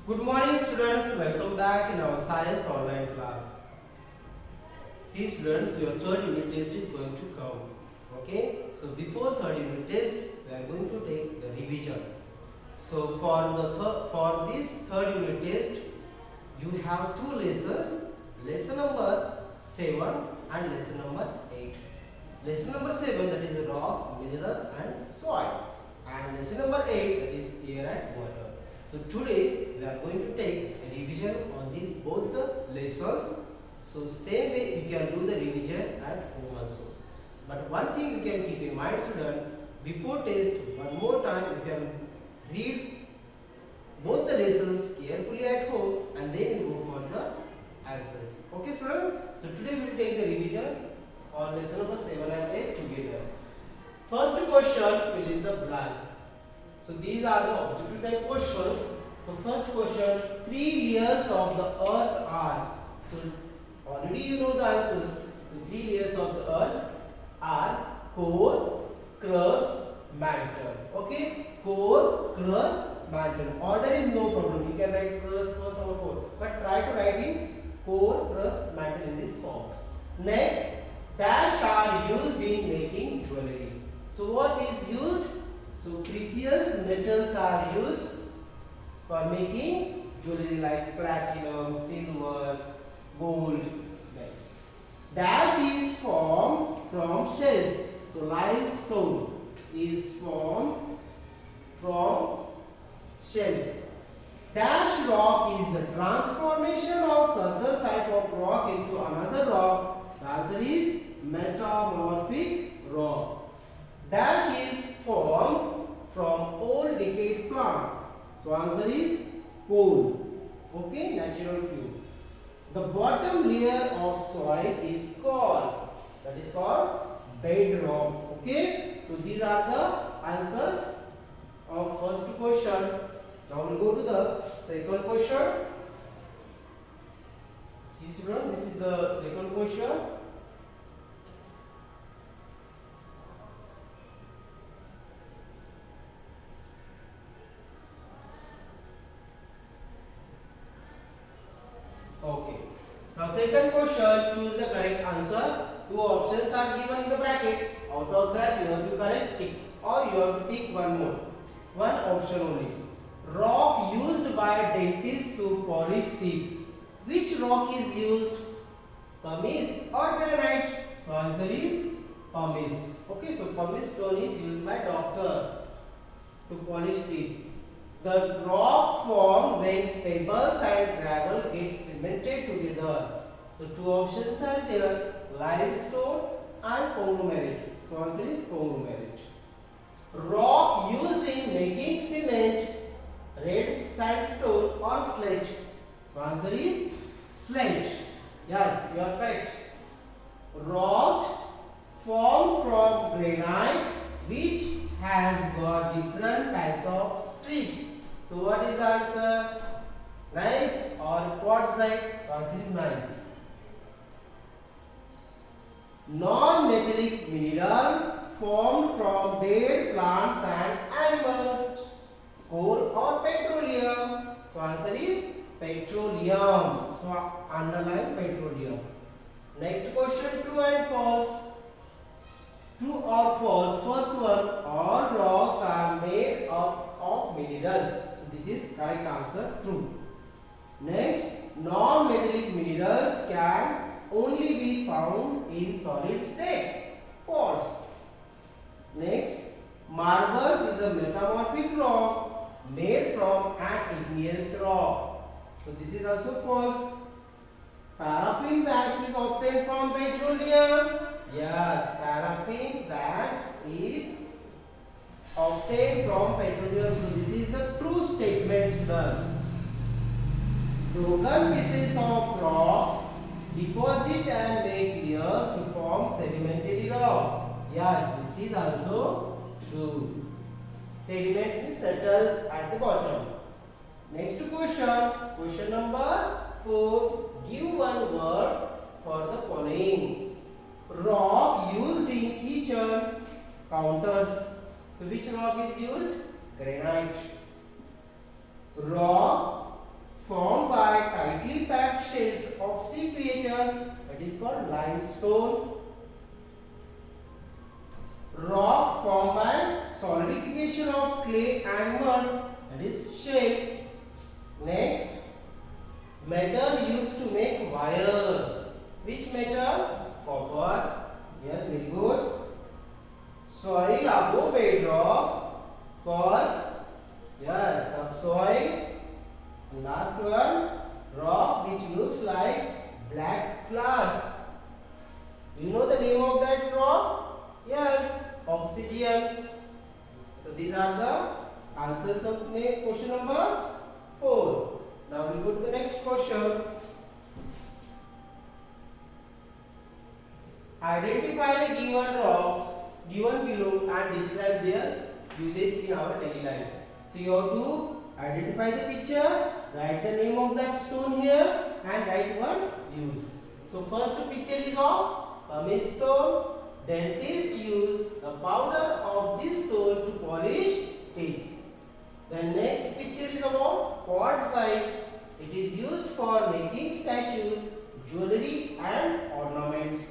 Good morning students, welcome back in our science online class. See students, your third unit test is going to come. Okay, so before third unit test, we are going to take the revision. So for this third unit test, you have two lessons, lesson number 7 and lesson number 8. Lesson number 7, that is rocks, minerals and soil, and lesson number 8, that is air and water. So today we are going to take a revision on these both the lessons. So same way you can do the revision at home also. But one thing you can keep in mind student, before test one more time you can read both the lessons carefully at home and then you go for the answers. Okay students? So today we will take the revision on lesson number 7 and 8 together. First question, fill in the blanks. So these are the objective type questions. So first question, 3 layers of the earth are. So already you know the answers. So 3 layers of the earth are core, crust, mantle. Okay, core, crust, mantle. Order is no problem. You can write crust first or core, but try to write in core, crust, mantle in this form. Next, dash are used in making jewelry. So what is used? So precious metals are used for making jewelry like platinum, silver, gold. Next, dash is formed from shells. So limestone is formed from shells. Dash rock is the transformation of certain type of rock into another rock. The answer is metamorphic rock. Dash is formed from old decayed plant. So answer is coal. Okay, natural fuel. The bottom layer of soil is called, that is called bedrock. Okay, so these are the answers of first question. Now we'll go to the second question. See students, this is the second question. Okay. Now second question, choose the correct answer. Two options are given in the bracket. Out of that you have to correct tick, or you have to tick one more. One option only. Rock used by dentists to polish teeth. Which rock is used? Pumice or granite? So answer is pumice. Okay, so pumice stone is used by doctor to polish teeth. The rock formed when pebbles and gravel get cemented together. So two options are there, limestone and conglomerate. So answer is conglomerate. Rock used in making cement, red sandstone or slate. So answer is slate. Yes, you are correct. Rock formed from granite which has got different types of strips. So what is the answer? Nice or quartzite? So answer is nice. Non-metallic mineral formed from dead plants and animals. Coal or petroleum? So answer is petroleum. So underline petroleum. Next question, true and false. True or false? First one, all rocks are made up of minerals. So this is correct answer, true. Next, non-metallic minerals can only be found in solid state. False. Next, marble is a metamorphic rock made from an igneous rock. So this is also false. Paraffin wax is obtained from petroleum. Yes, paraffin wax is obtained from petroleum. So this is the true statement done. Broken pieces of rocks deposit and make layers to form sedimentary rock. Yes, this is also true. Sediments is settled at the bottom. Next question, question number 4. Give one word for the following. Rock used in kitchen counters. So which rock is used? Granite. Rock packed shells of sea creature, that is called limestone. Rock formed by solidification of clay and mud, that is shale. Next, metal used to make wires. Which metal? Copper. Yes, very good. Soil above bedrock called, yes, subsoil. And last one, rock which looks like black glass. You know the name of that rock? Yes, obsidian. So these are the answers of question number 4. Now we go to the next question. Identify the given rocks given below and describe their uses in our daily life. So you have to identify the picture, write the name of that stone here and write one use. So first picture is of pumice stone. Dentists use the powder of this stone to polish teeth. The next picture is about quartzite. It is used for making statues, jewelry and ornaments.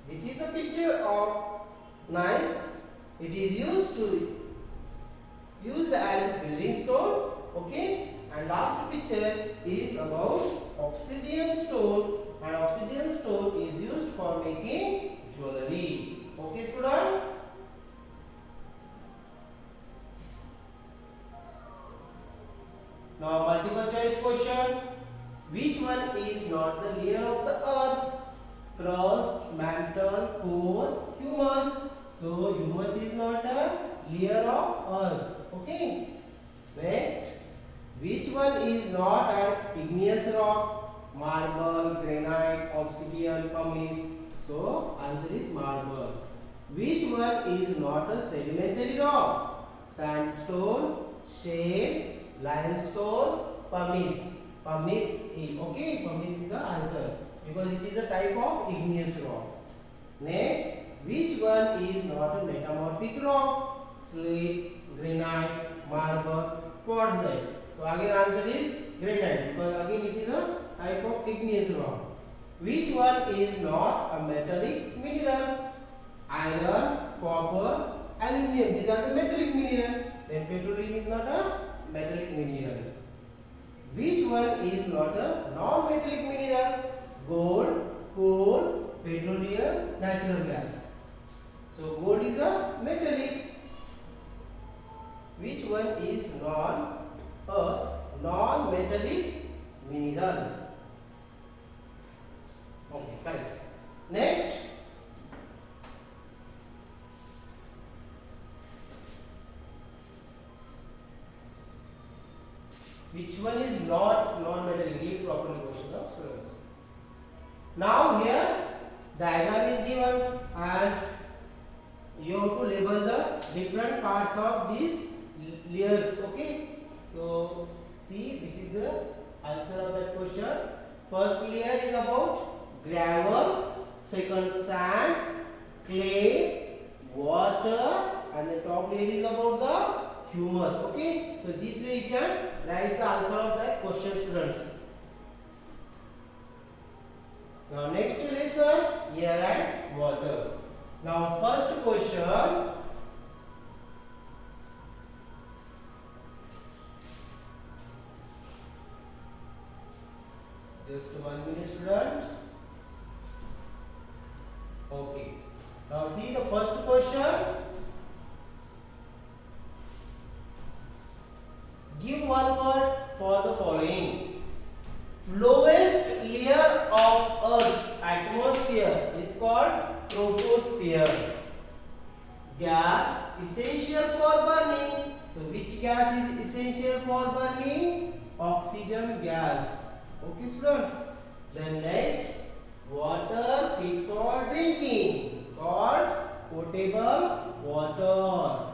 This is the picture of gneiss. It is used as building stone. Okay. And last picture is about obsidian stone. And obsidian stone is used for making jewelry. Okay, student. Now multiple choice question. Which one is not the layer of the earth? Crust, mantle, core, humus. So humus is not a layer of earth. Okay. Next, which one is not an igneous rock? Marble, granite, obsidian, pumice. So answer is marble. Which one is not a sedimentary rock? Sandstone, shale, limestone, pumice. Pumice is okay. Pumice is the answer because it is a type of igneous rock. Next, which one is not a metamorphic rock? Slate, granite, marble, quartzite. So again answer is granite because again it is a type of igneous rock. Which one is not a metallic mineral? Iron, copper, aluminium. These are the metallic mineral. Then petroleum is not a metallic mineral. Which one is not a non-metallic mineral? Gold, coal, petroleum, natural gas. So gold is a metallic. Which one is non-metallic mineral? Okay, correct. Next, which one is not non-metallic? Read properly question of students. Now here diagram is given and you have to label the different parts of these layers. Okay. So see, this is the answer of that question. First layer is about gravel, second sand, clay, water, and the top layer is about the humus. Okay. So this way you can write the answer of that question, students. Now next lesson, air and water. Now first question. Just 1 minute, student. Okay. Now see the first question. Give one word for the following. Lowest layer of Earth's atmosphere is called troposphere. Gas essential for burning. So which gas is essential for burning? Oxygen gas. Okay, student. Then next, water fit for drinking called potable water.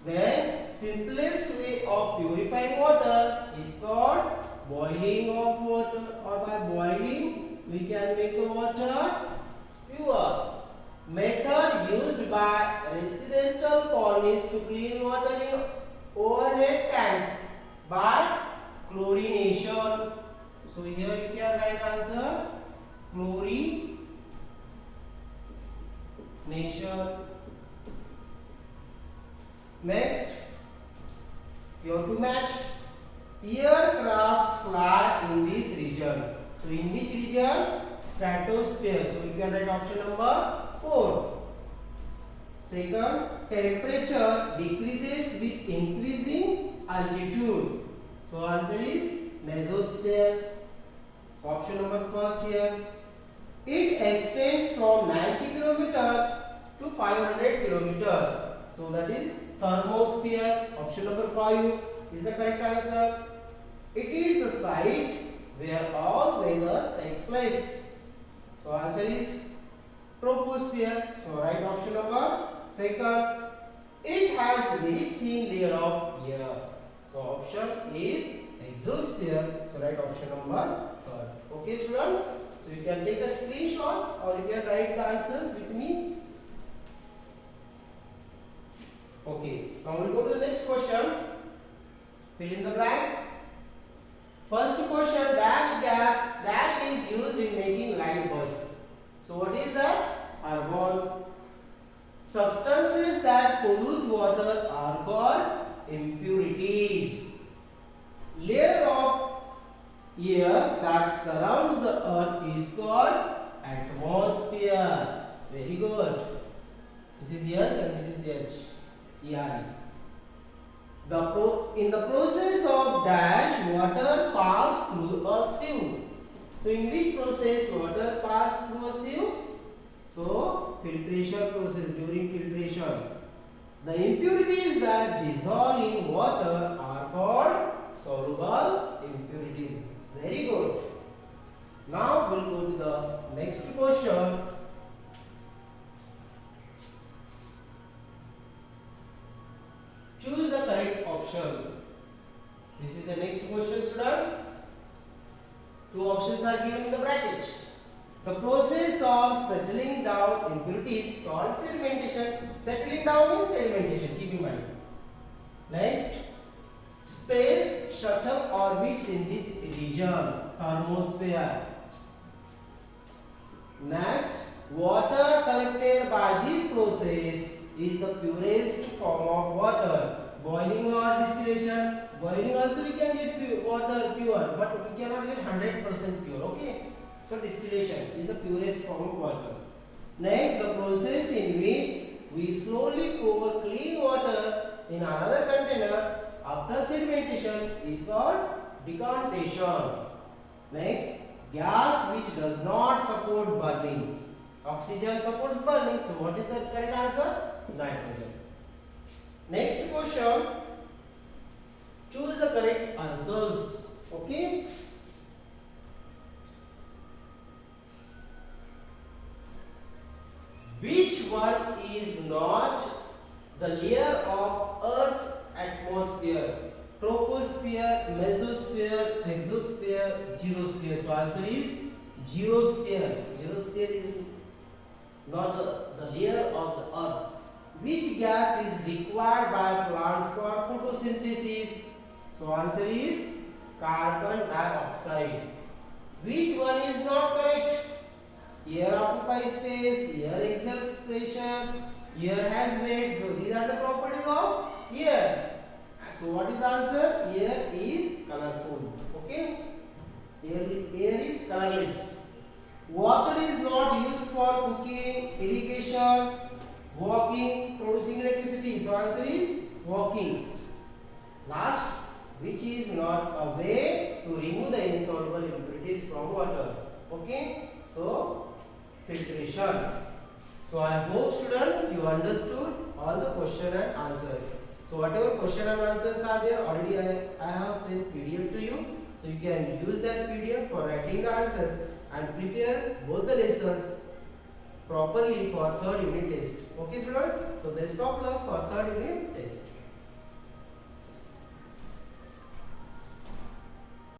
Then simplest way of purifying water is called boiling of water, or by boiling we can make the water pure. Method used by residential colonies to clean water in overhead tanks by chlorination. So here you can write answer chlorination. Next, you have to match aircrafts fly in this region. So in which region? Stratosphere. So you can write option number 4. Second, temperature decreases with increasing altitude. So answer is mesosphere. So option number first here. It extends from 90 km to 500 km. So that is thermosphere. Option number 5 is the correct answer. It is the site where all weather takes place. So answer is troposphere. So right option number second. It has very thin layer of air. So option is exosphere. So right option number third. Okay student. So you can take a screenshot or you can write the answers with me. Okay. Now we'll go to the next question. Fill in the blank. First question, dash gas dash is used in making light bulbs. So what is that? Argon. Substances that pollute water are called impurities. Layer of air that surrounds the earth is called atmosphere. Very good. This is S and this is H. ERE. In the process of dash, water pass through a sieve. So in which process water pass through a sieve? So filtration process. During filtration, the impurities that dissolve in water are called soluble impurities. Very good. Now we'll go to the next question. Choose the correct option. This is the next question, student. Two options are given in the bracket. The process of settling down impurities called sedimentation. Settling down means sedimentation. Keep in mind. Next, space shuttle orbits in this region, thermosphere. Next, water collected by this process is the purest form of water. Boiling or distillation. Boiling also we can get water pure, but we cannot get 100% pure. Okay. So distillation is the purest form of water. Next, the process in which we slowly pour clean water in another container after sedimentation is called decantation. Next, gas which does not support burning. Oxygen supports burning. So what is the correct answer? Nitrogen. Next question. Choose the correct answers. Okay. Which one is not the layer of Earth's atmosphere? Troposphere, mesosphere, exosphere, geosphere. So answer is geosphere. Geosphere is not the layer of the Earth. Which gas is required by plants for photosynthesis? So answer is carbon dioxide. Which one is not correct? Air occupies space, air exerts pressure, air has weight. So these are the properties of air. So what is the answer? Air is colorful. Okay? Air is colorless. Water is not used for cooking, irrigation, walking, producing electricity. So answer is walking. Last, which is not a way to remove the insoluble impurities from water. Okay? So filtration. So I hope students you understood all the question and answers. So whatever question and answers are there, already I have sent PDF to you. So you can use that PDF for writing the answers and prepare both the lessons properly for third unit test. Okay student? So best of luck for third unit test.